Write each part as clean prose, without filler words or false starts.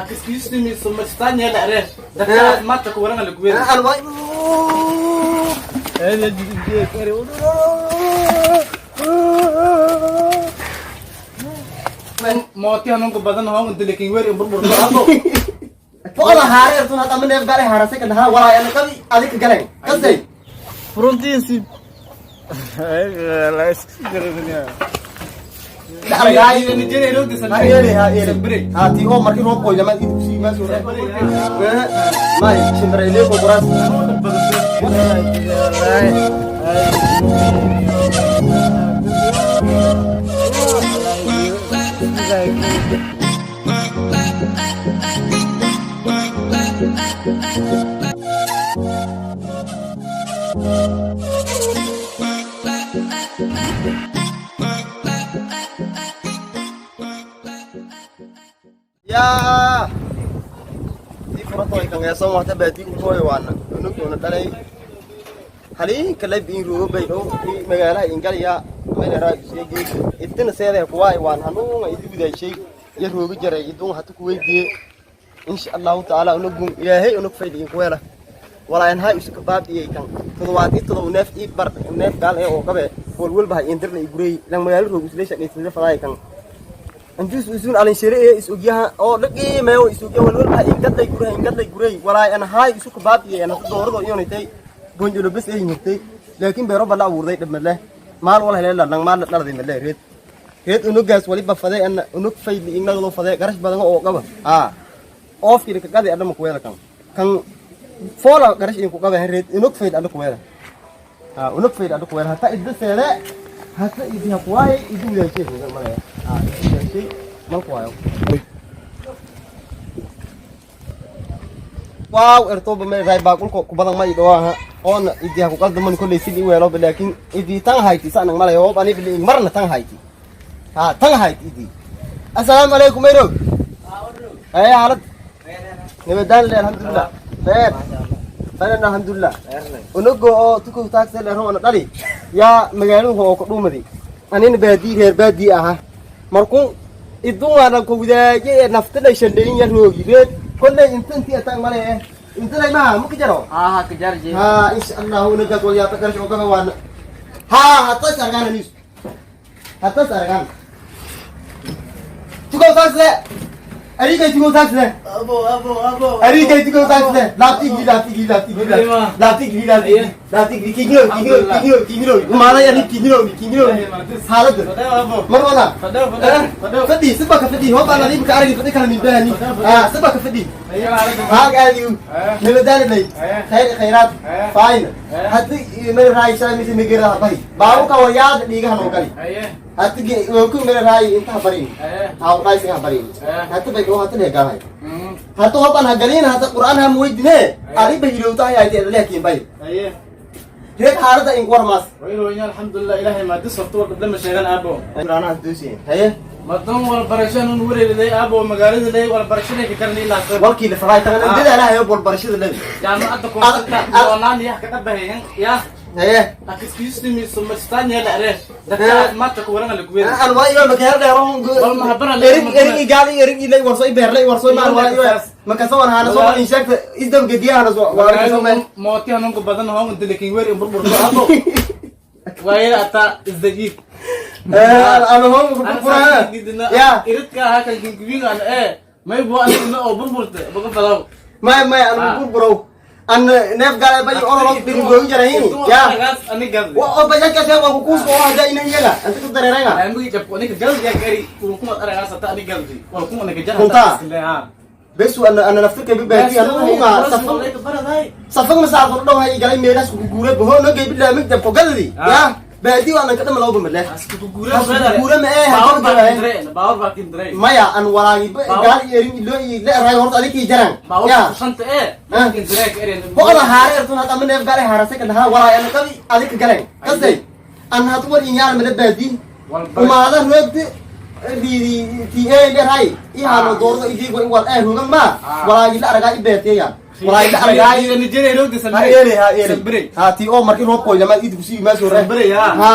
excuse me so much tanya la re da mata ko waranga lagu weyn an way ee jidii kare man mooti anan ko badan hawo inta lekin weer burbur qaado wala haare tuna tamne gale haarase kan ha wala ana kabi adik galeen kasay frontin si la isgarania Ay, ni jere ro disan bre. Ati o marki ro ko jama itu si mas ore. Mai sindra ile ko beras. Ya, di foto ikan esok waktu beti utoy wana, unuk unuk tadi. Hari kelai biru bayu di megara ingkar ya, megara segi itu nasihat kuai wan hanu itu budaya sih, ya rugi jerai itu hatu kuai dia. Insyaallah Taala unuk ya hei unuk faidi kuai lah. Walain hai usuk kebab dia ikan. Tuh waktu itu unef ibar unef kal oh kabe, wul bah inter le igurei, yang megara rugi sudah sih sudah falai ikan. Anjus usun alin syariah isugiha oh lagi mau isugiha walwal ba ingat lay guray walaa ana hay isu kabab iyo ana doorado iyo nitay bonjo bas ay nitay laakiin beero bala awurday dhamale maal wala helay lang maal dhaladi male reed unugaas wali ba faday ana unug fayli inagado faday garash badan oo qaba off kii ka qadi adama ku weela kan fola garash in ku qaba reed unug fayd adama ku weela unug fayd adama ku weela hata idseele hata idii hawaay idii leeshay male sih mal kuayo wow erto ba me ray ba kulko ku badan may do ha on idi ha ku qaldan man kulay sidii weelo laakiin idi tan hayti sanan malayo bani bil marna tan hayti tan hayti idi assalamu alaykum mayro ay halad nibadan alhamdulillah khair ana alhamdulillah unugo oo tuku taagse le roona dhali ya magaaladu oo ku dhumadi anina baadi reer baadi aha markuu iduna ku wadaaje naftada shandeyn yar roogireed kulay intanti ataan malay inta ma mu kijaro ka jarje insha Allah unaga ko ya takar shoga wan hatta sargan nis hatta sargan tuko taasle ari kay tuko taasle abo ari kay tuko taasle lati kigiro mala ya kigiro halad marwana fadi sabaka fadi ho bana ni ka argi fadi kana min bahani sabaka fadi قال يو نبدأ لي خيرات فاين هتي मेरे भाई साहब मिसे मेरा भाई बाबू का वो याद दीगा हम करी हती वो मेरे भाई इंता बरी आओ काय से बरी हती बेको हती लेगा भाई हतो अपन हगलीन हत कुरान हम वही दिने अरे बहिरोता है आते लेकिन भाई هيك حارة إنكور ماس. ويا الحمد لله إلهي ما تسقط وقت لما شغال أبو. أنا هدوسي. هي. ما تدوم ولا برشان نوري لدي أبو مقالد لدي ولا برشان يكترني لا. والكي لفراي تغنى دي لا هي بول برشيد لدي. يعني ما أتكون أنا ناني يا كتب هين يا. هي. excuse me so much tanya la re da mata ko waranga lagu weyn an way ma ka hada ron wal ma habara erin gali erin ilay warso berlay warso ma way ma ka soo hana soo in sheegta isdam gediyaana soo waa ka soo mooti anan ko badan hawo inta lekin weer burbur qaado way ata isdajib ana hawo burbur ya iridka ha ka gingiga may bo an oo burburta baga falaw may an burburo an neef gaale bay orolo diri goyn jarayn ya ani gad oo bajan ka soo ku soo hada ina yaga anta ku dareerayna ay mugi jabko ni gal ya gari kuma araga sata ani galdi wal kuma ni gajar ha besu ana naftika bi baati anu ma safan masal do hay galay meelas ku guure bo no gay bilaa mig jabko galdi ya baadi waan ka dhamal oo maleh guure ma baawar baakin dray maya an walaagi gaal yeerin ilo ila ray horta aliki jaran ya shanta baakin dray erin ho ala haare tuna tamne neef gaale haarase kan ha walaa ana kabi adik galay kasay an hatu war inyaar mala baadi umaada roogti di ti le ray i halo doordo idi go wal rugan ma walaagi la araga i beeteya walaay dhacay Nigeria roogda ha Sambere eeli ha eeli Sambere ha tii oo markii roob qoy lama idku sii ma soo Sambere ya ha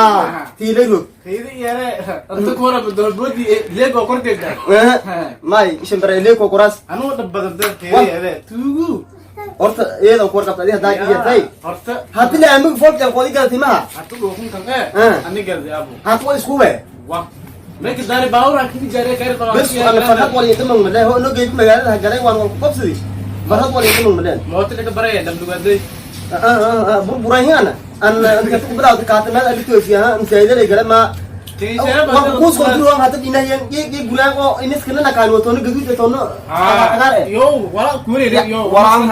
tii leeyo Hidi yare anta kora badalboodi leego korteeda may shimbare leeko kuras anu dabadada hidi yare tuugu horta iyada ku warqabta hadii hadaa iyatay horta hadii la amig foolka qoodi galtay ma hatu goofin kan aniga abu ha ku isku be wa meek daari baawra kidi jare kare qaba bes ana farxad wali tamam ma leeyo no geed magaalada galay waan wal qabsadi farxad wali tamam ma leeyo moota ka baraya damdugaday burburayana an ka tubada ka tamal ali tofiya an sayda gala ma kuus kontrol hata dinayan ye gulan oo inis kana nakaan wato no gaduud wato no yo wala kuure yo waran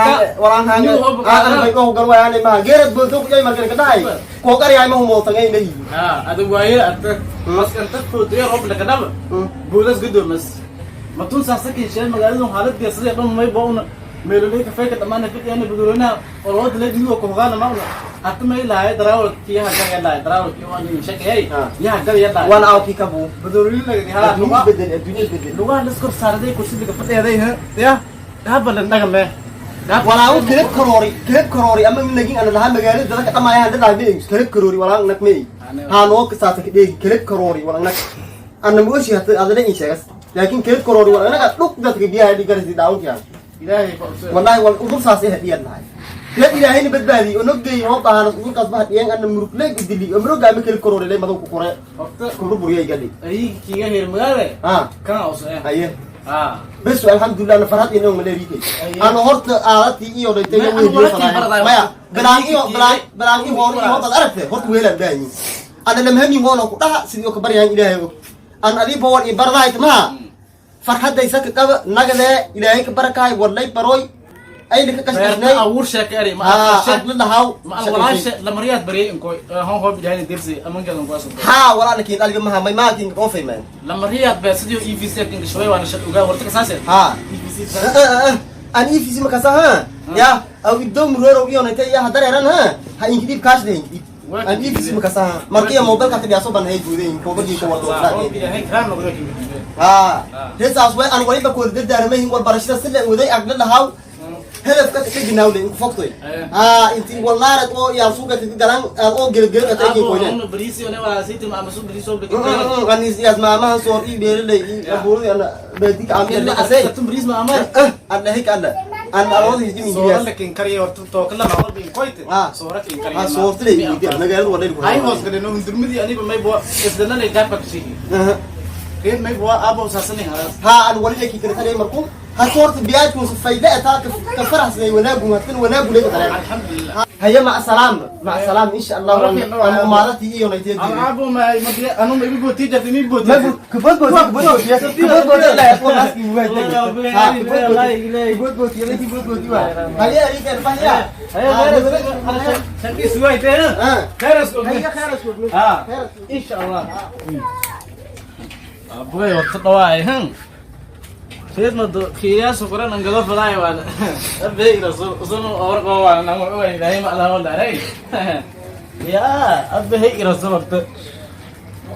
han aan bay ko gal wayane ma geerad bodo ku jay markan ka dhahay ko qariyay ma humo tagay nayi adu waaye ata maskan ta fudriya rob la kadaba buulas gudomas matun saasakin sheel magaaladu xaaladda sidii dhan may boona meelolay ka fayka dhammaan fidyana budurona oo wada la diido ko hogaana maawna hatta may lahayd darawal kiyaha gaga lahayd darawal kiyaha in shaqeey yaha gaga yahay wan aw ki kabu budurina laga hala dunya bedel lugaa liskor saarday kursiga fadhiyaday ya habalan dhagame wala uu kelib karoori ama nagin ana laha magaalada dadka dhamaayaan dadka been kelib karoori wala nakmay ha noo ka saata kidheegi kelib karoori wala nak ana mooshi hatta adana in sheegas laakiin kelib karoori wala naga dhug dadka biyaha dhigarsi daawkiya ilaahay faqso wallahi wal udur saasi hadiyad lahay ya ilaahay badbaadi oo nogay oo taana udur qasba hadiyeen ana muruklay gudili amro gaami kelib karoori lay madu ku qore ku buriyay gali ay kiga heer magaale kan awso aye bes alhamdulillah na farhad inoo maleeriyay ana horta aadati iyo dhaytay maya balaangi hor iyo dad aragtay horta weelan daani ana lamhami hoona ku dhaha sidii oo ka baryaan ilaahay an ali bawal i bardaay ma farxadda isaka qaba nagade ilaahay ka barakaay wallahi baroy ay lika kashnay awur sheekay ma lahaw ma walaasha la mariyad bariyay inko han hoob ilaahay dirsi amankadan ku asan ha wala lakin alga ma may maakin oo fayman la mariyad ba sidii EVC kan shaway wana shaqo uga horta kasaase ha an EVC ma kasaha ya aw idom roro iyo nayta ya hadareeran ha inkidib kaas de an EVC ma kasaha markii mobile ka tiyaso ban hay guudeen ko bagi ko wato ilaahay kan no heesaas way aan waliba ku dardaarmay wal barashada sida waday agla lahaw hadafka ka ginawle in fogtoy intii walnaarad oo yaa suuqa ka galan oo gelgel ka tagi ko ne bariisi oo wala siiti ma amasu bariiso beke ani siyaas ma ma soo ii beerlay abuur ana beedi ka amir la asay tum bariis ma amar alla hik alla an awoodi jimi soo lakin kariyo horta to kala ma wadi koyte soo rakin kariyo soo tlay magaalada wada ay hoos gadeno hundurmidi aniba may bo isdana lay dafa kashii كيف ما يبغى أبو ساسني هذا ها أنا ولي لك كده تاني مركون هالصورة بياتكم فايدة تاك كفرح زي ونابو مثلا ونابو ليه الحمد لله هيا مع السلامة مع السلامة إن شاء الله أنا مالتي إيه ولا تيجي أنا أبو ما أنا ما يبغى تيجي تمي بودي كبر بودي لا يكون ناس يبغى تيجي كبر بودي يلا تيجي بودي هيا هيا كده هيا شكلي سوي تاني خيرس خيرس إن شاء الله أبوي وقت طواعي سيد ما كياس وقرن انقلب فلاي وانا أبي رسول أظن أورق وانا نقول وين لا ما لا ولا رأي يا أبي هيك رسول وقت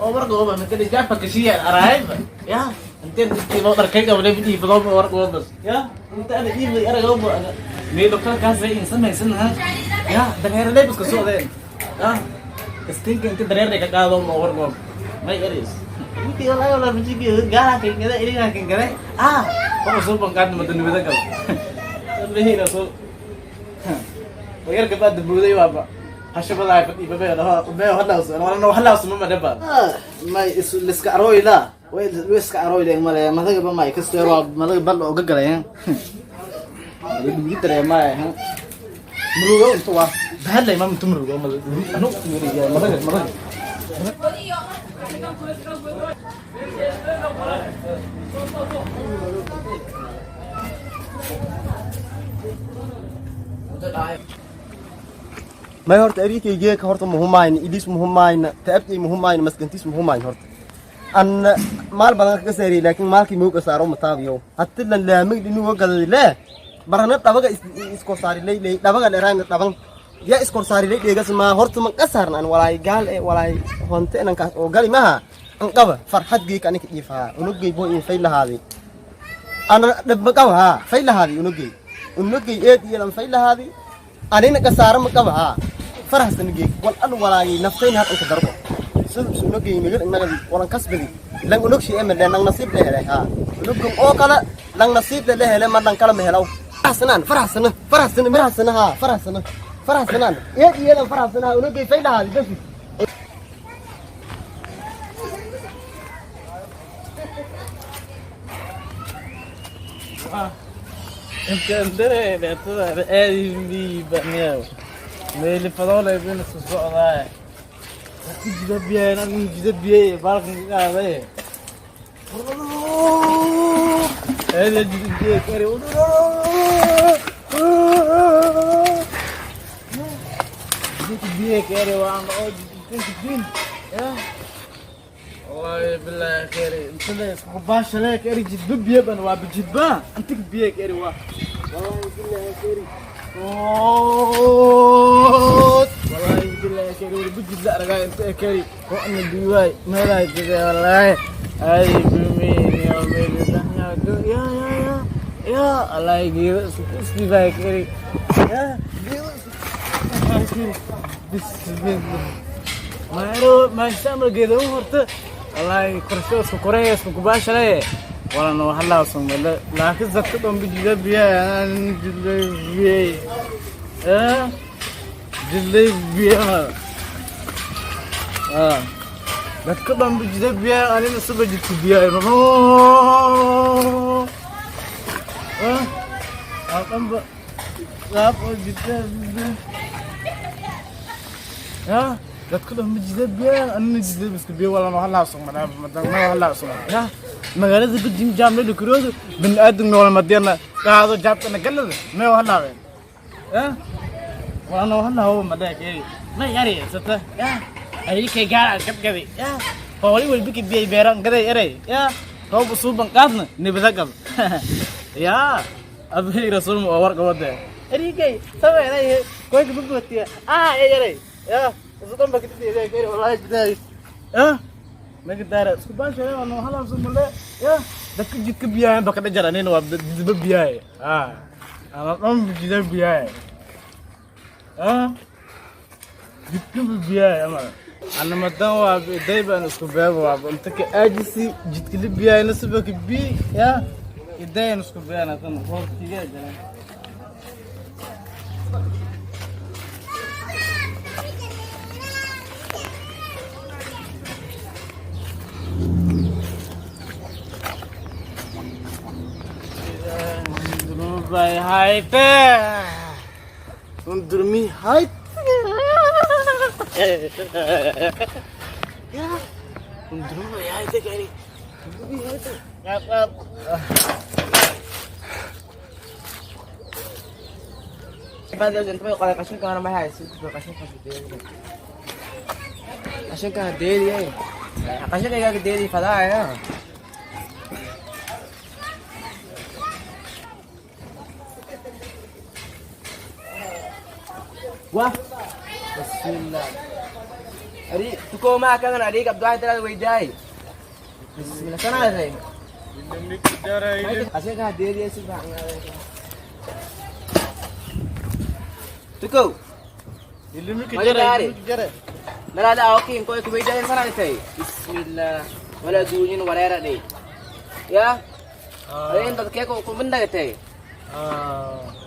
أورق وانا كده جابك شيء أرايب يا أنت لو تركيك ولا بدي فضل أورق وانا بس يا أنت أنا إيه أنا جواب أنا ميلو كان زي إنسان ما إنسان ها يا ده غير ليه بس كسوة ده يا استينك أنت درير لك كذا أورق وانا ما يقريس Hindi wala begini, gak kayak gini, ini kayak gini. Kok Rasul bangkat matan kita kan? Lebih Rasul. Bayar kita dulu deh apa? Hasil balai ibu bapa halas, orang halas semua ada apa? Mai liska aroi lah, liska aroi deh malah, masa kita mai kesewa, masa kita balu gagal ya. Jadi begitu deh mai. Merugo itu wah, dah lah imam itu merugo malah. Anu merugo, masa. ما هرت أريك يجيك هرت مهمين إديس مهمين تأبتي مهمين مسكنتيس مهمين هرت أن مال بدن كسري لكن مالك ميوك سارو متابيو حتى لن لا مقدر نوقع لا برهنا تبغى إسكو ساري لي تبغى لرهن تبغى يا إسكو ساري لي جالس ما هرت من كسرنا ولا قال ولا هنت أنا وقال ما أنقبه فرحت جيك أنا كيفها ونجي بوين فيلا هذه أنا دبقوها فيلا هذه ونجي ونجي إيه يلام فيلا هذه أنا كسارة مكبها فرح سنجي والأن ولا نفسين هذا كدربه نجي نقول إننا ولا كسبني لان نقشي إمل لان نصيب له ها نقول أو كلا لان نصيب له لما لان كلا مهلاو فرح سنة مرح سنة ها فرح سنة إيه يلام فرح سنة ونجي فيلا هذه بس Entendere de toda é mi banhão. Ele falou lá bem no sofá lá. Gida bia, não gida bia, fala com cara aí. Ele gida bia, quero. Gida bia, quero ando, gida bia. والله بالله كاري انت ليش باش لا كاري جد بيا بن وا بجد با انت بيا كاري وا والله بالله كاري والله بالله كاري بجد لا رجع انت كاري وانا بيواي ما لا كذا والله اي بمين يا ميلي يا الله يجيب اسمي باي كاري يا بسم الله ما يستعمل كذا ورته والله كرشوس كوريس كوباش ليه ولا نو هلا وصل لكن زكتهم بجد بيا جد بيا جد بيا زكتهم بجد بيا أنا نسبة جد بيا أقام جد dadkooda ma jidabiyaan anna jidab isku biyo wala ma halaas ma halaas ya magaalada bidin jaamle kuroodo bin aadin wala madina qaado jaabtana galada ma halaaween ya wala no halaawo madaakay ma yari sata ya ayikay gaar gabgabi ya hawli wal biki biyo beeran gaday eray ya roob suuban qaadna nibada qab ya abay rasuul ma warqa wada erigay saweeray koy gubutiya eray ya زدان بكتير زي كده والله جداي ما قدر اسكو باش انا هلا بسم الله يا دك جيك بيا بكده جرانين وجذب بيا انا قام جذب بيا جيك بيا يا ما انا مدان دايما اسكو بابا انت كاجسي جيت لي بيا نسبك بي يا يدين اسكو بيا انا كان فوق تيجي By height, under me height. Under me height, kari. بعد أنت ما يقول عشان كان ما هاي عشان عشان كان ديري عشان كان ديري فلا يا wah bismillah ari tuko ma kan ari kab doa tera wejai bismillah sana sai ini kidara ini ase ka de dia sih bang tuko ini kidara nala da oke ko ko wejai sana sai bismillah wala dunin wala ra deh ya ari inta ke ko benda gitu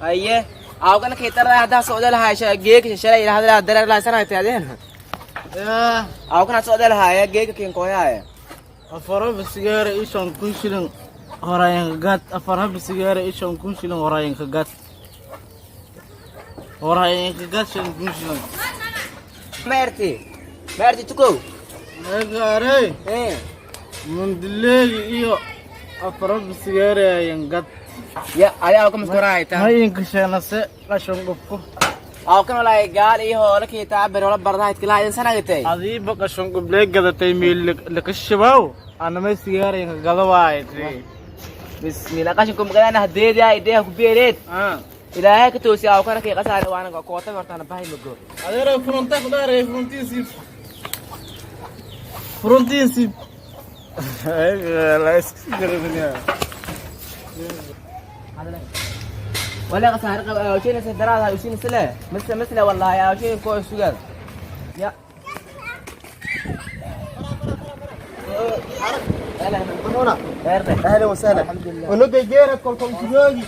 aye आओ कन खेतर आधा सोदल है गे के शरा इला दर ला सना ते आदे या आओ कन सोदल है गे के कोया है afara bisigara ishan kun shilin horayan gat afara bisigara ishan kun shilin horayan ka gat shan kun shilin merti tuko megare mundilegi iyo afara bisigara yan gat ya ada aku muskura ita hayin kashana se qashan gofko aw kan wala gaal iyo hore kita berola bardaad kala in sana gatay adi ba qashan goble gadatay meel la kashabaw ana ma sigaray gadawaay bismillah qashan kum gadana hadeed ya idee ku beereed ilaahay ka toosi aw kana kay qasaar waana koota hortana bahay mago adeero fronta qadaar ay frontiisi ay la iskigarniya ولا قصار وشين سدرات وشين سله مثل والله يا وشين كويس سجل يا أهلا وسهلا ونبي جيرك كلكم تجوي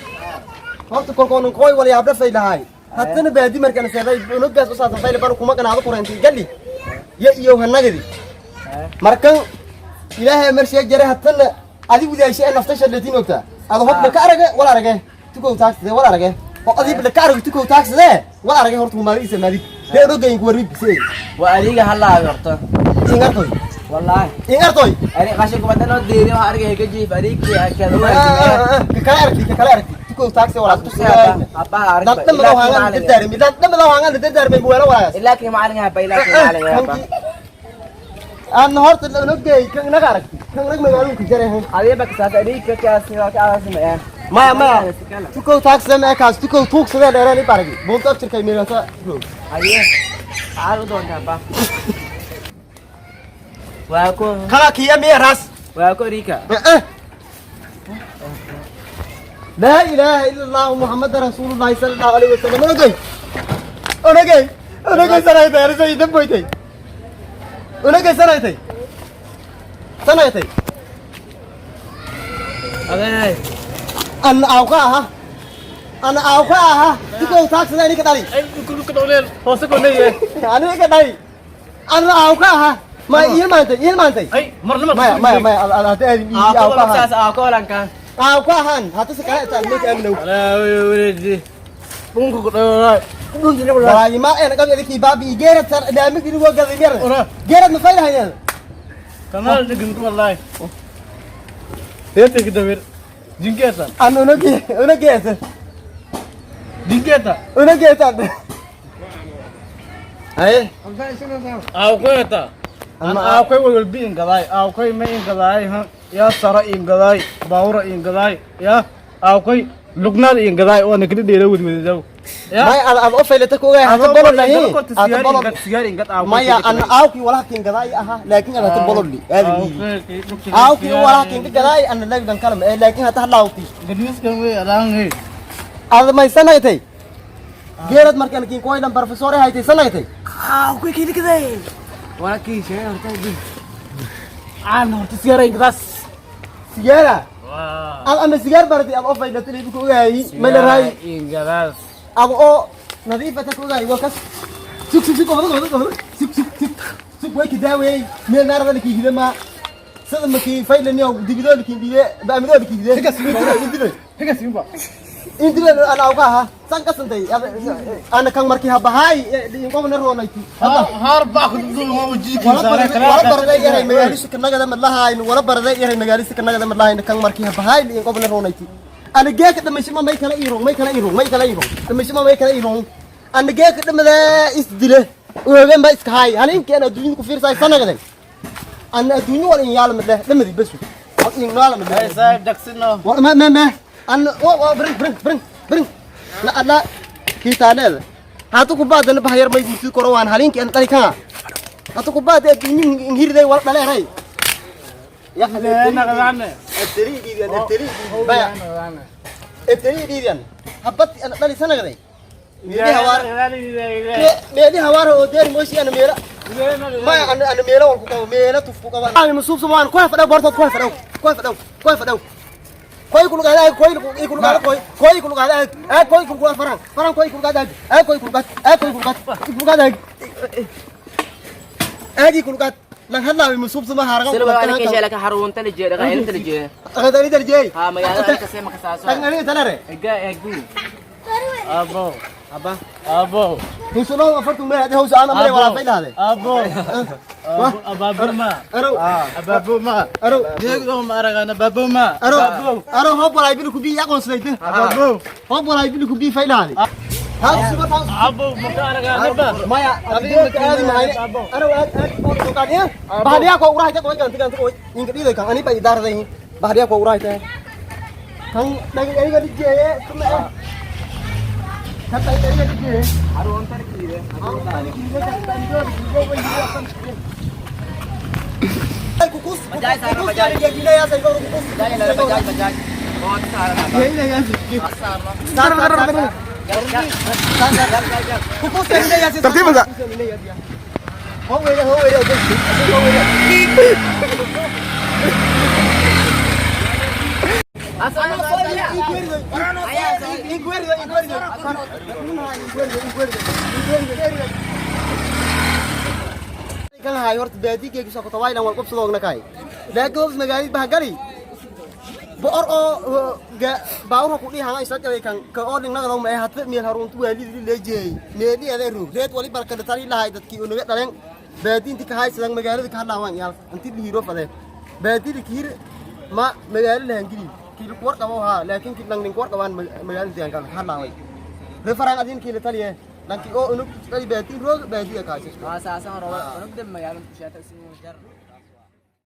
هرت كلكم نقوي ولا يعبد في لهاي حتى نبادي مركنا سيدي ونبي أساسا في لبارك وما كان هذا قرنتي قال لي يو هالنجدي مركن إلهي مرشي جري حتى أدي بدي شيء نفتش الذين وقتها هذا هو بكارجة ولا رجع تكو تاكس ولا رجع أدي بكارجة تكو تاكس ذا ولا رجع هرت مماري سمادي ده رجع يقوري بسي وأديك هلا عرفت إنغرتوي والله إنغرتوي أنا قاشك بدنا نديري وأرجع هيك جيب أديك كذا ككارك تكو تاكس ولا تكو apa دم لو هانgan تدار مي دم لو هانgan تدار مي ولا ولا إلا كي معلنا هبا إلا كي معلنا هبا أنا هرت نبدأ كن نكارك كن نك مقالون كجري هذه بس أديك كأس ما ما تكو تاكس ما كاس تكو توكس ده لراني بارجي بولتر شركة ميرا سا هذه عارف دون هبا وأكو كلا كيا ميراس وأكو ريكا لا إله إلا الله محمد رسول الله صلى الله عليه وسلم أنا جاي سنة تاني سيد دم بيتي أنا جاي سنة تاني أبي أنا أوقعها تكو تاكس ده نيك تاني أي كل كدولين هو سكون ليه أنا نيك تاني أنا أوقعها ما يلمان تي أي مرة ما تاني أوقعها أكو لانكان أوقعهن هاتو سكان تعمل كأنه لا ولدي بونكو كدولين والله ما أنا قبل ذيك بابي جيرت صار دامك يروح قبل جيرت مفيدة هنا كمال نجنت والله هيك كده بير جنكيتا أنا جيت جنكيتا أنا جيت أيه أو كويتا أنا أو كوي والبين قلاي أو كوي ما إن قلاي ها يا سراء إن قلاي باورة إن قلاي يا أو كوي لقنا إن قلاي وأنا كده ديلود من الجو ما أنا أوفي لتكوي هتبلر لي هتبلر سيارة إن قط أو ما يا أنا أوكي ولكن قضاي أها لكن أنا هتبلر لي هذه أوكي ولكن قضاي أنا لا يمكن كلام لكن هتحلى أوكي قديس كم أران هي هذا ما يسنى يتي جيرت مركان كين كوي دم بروفيسور هاي تي سنة يتي أكو كده ولا كي شيء هرتاجي أنا هرت سيارة إن قط سيارة أنا سيارة بردي أنا أوفي لتلي بكوي هاي من الهاي إن قط أبغى نظيفة تكوي هاي وكس سك وين كده وين من النار اللي كي كده ما سلم كي فايل النيو ديفيدو اللي كي دي بعمله اللي كي دي هيك سيمبا انت انا اوقعها سان كسنتي انا كان مركي هبهاي يقوم نرونايتي هارب باخذ دول ما وجيك ولا برد يري مغاليس كنغدا مدلها ولا برد يري مغاليس كنغدا مدلها كان مركي هبهاي يقوم نرونايتي انا جاك دمشما ما كلا يرون دمشما ما كلا يرون انا جاك دمدا اسدله وغن با اسكاي انا يمكن انا دنيا كفير ساي سنغدا انا دنيا ولا يعلم ده دمدي بس ان يعلم ده صاحب دكسنا ما أنا برن لا kita ada hatu kubah dan bahayar mai mutu korowan halin ki an tali kanga hatu kubah de ning ngir de wal dale rai ya أنا غزانا التري دي التري بايا التري دي habat an tali sana gade ميدي هوار هو دير موشي انا ميرا ما انا ميرا وان كو ميرا تفكو كوان انا مسوب سمان كوي فدا بورتو كوي فدا كوي كل قاعد كوي كل قاعد كوي كل قاعد كوي كل قاعد فران كوي كل قاعد كوي كل قاعد اجي كل قاعد لان هلا مسوب سما هارغا سلوا أنا كيش لك حرون تلجي لك عين تلجي غداري درجي ها ما يلا كسي ما كساسو انا تلره اجو أبو أبا أبو نسلو افرتو ما هذا هو انا مري ولا فايده هذا أبو أبا برما ارو أبا بوما ارو ديكم أرجعنا بابو ما ارو هو بلاي بيلو كبي يا كونسليت أبو هو بلاي بيلو كبي فايده هذا ها سبت أبو مكان أرجعنا ما يا هذه ما هي انا بعدين بعدين كو وراي كو كان كو ان كدي ده كان اني باي دار ده بعدين كو وراي ده كان ده اي كدي جه كما كان ده اي كدي جه حرون تلجي كوكوس بجاي سايكو بجاي يا سايكو كوكوس بجاي لا بجاي Boot saaran haba. Yayna yaasi. Sar. Tartiib enggak? Ho weya. Asal kan hay horta baadiga ku soo tawaylan wal qobsado ogna kay laagoos magaalada bahgali boor oo baawra ku dhihan isla jabay kan ka oo dhignaga ma ay hadba meel haruntu waalidi leejay meeli adeeru reed wali barkada tari lahay dadkii unaga dhaleen baadinti ka haysan magaalada ka hadlaawaan yaal inti liiro fadee baadidi kiir ma magaalada lahan gili kiil ku warqabo ha laakiin kii lang nin ku warqabaan magaalada deegaan ka hadlaaway referan adin kiil taliye laakiin oo unug tali baadin roog baadiga ka haysan asaasan rabo unug dib magaalada ku shaata si jar